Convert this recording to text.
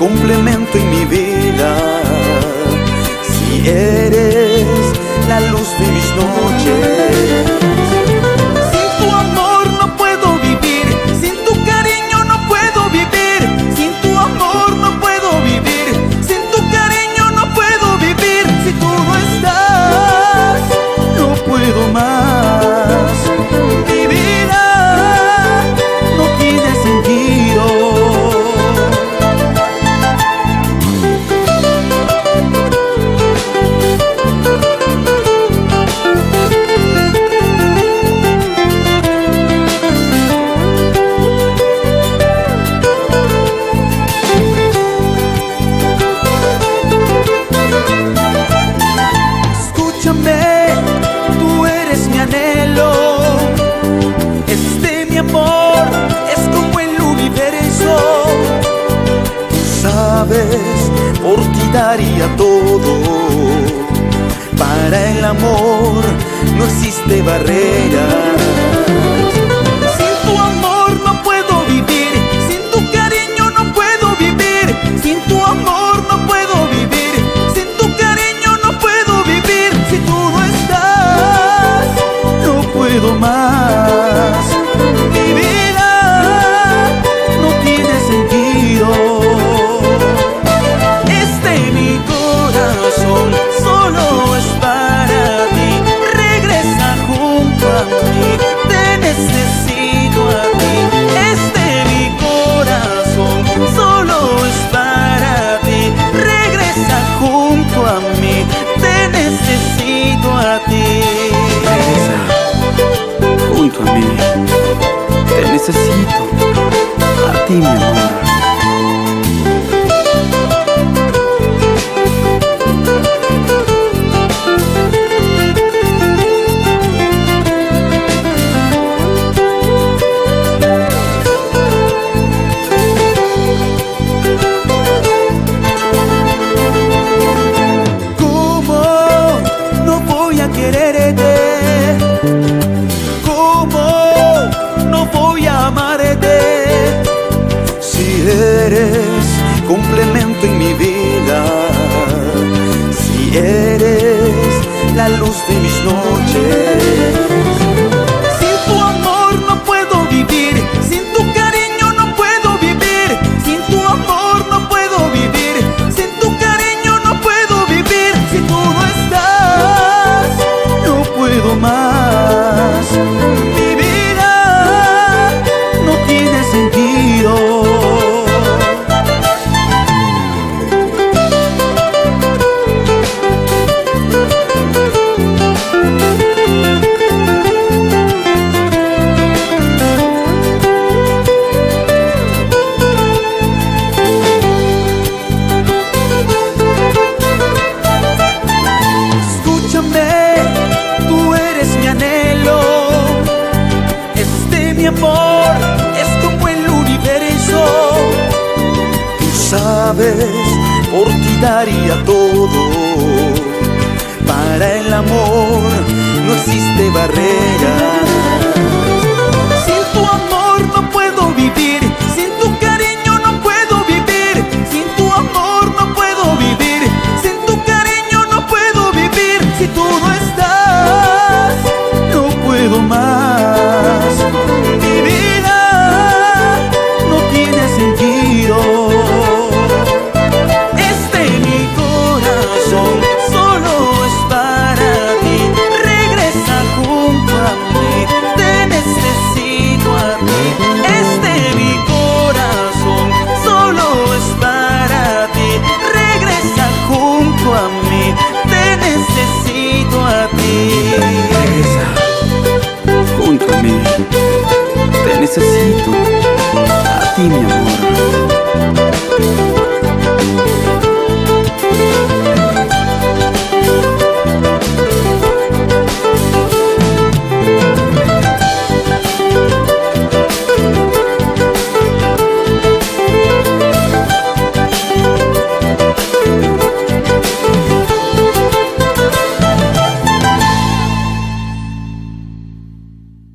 complemento en mi vida. Si eres la luz de mis noches. Sin tu amor no puedo vivir, sin tu cariño no puedo vivir, sin tu amor no puedo vivir, sin tu cariño no puedo vivir. Si tú no estás, no puedo más. Mi vida no tiene sentido. Tú eres mi anhelo, mi amor es como el universo. Tú sabes, por ti daría todo. Para el amor no existe barrera. Sin tu amor no puedo vivir, sin tu cariño no puedo vivir, sin tu amor no puedo vivir, sin tu cariño no puedo vivir. Si tú no estás, no puedo más. Mi vida no tiene sentido. Mi corazón solo es para ti. Regresa junto a mí, te necesito a ti. Mi corazón solo es para ti. Regresa junto a mí, te necesito a ti. Regresa junto a mí, te necesito a ti, mi amor. Quererte, ¿cómo no voy a amarte? Si eres complemento en mi vida, si eres la luz de mis noches. Sin tu amor no puedo vivir, sin tu cariño no puedo vivir, sin tu amor no puedo vivir, sin tu cariño no puedo vivir. Si tú no estás, no puedo más. Mi vida no tiene sentido. Mi amor es como el universo. Tú sabes, por ti daría todo. Para el amor no existe barrera. Sin tu amor no puedo vivir, sin tu cariño no puedo vivir, sin tu amor no puedo vivir, sin tu cariño no puedo vivir. Si tú no estás, no puedo más. Mi vida no tiene sentido. Mi corazón solo es para ti. Regresa junto a mí, te necesito a ti. Mi corazón solo es para ti. Regresa junto a mí, te necesito a ti. Regresa junto a mí, te necesito a ti, mi amor.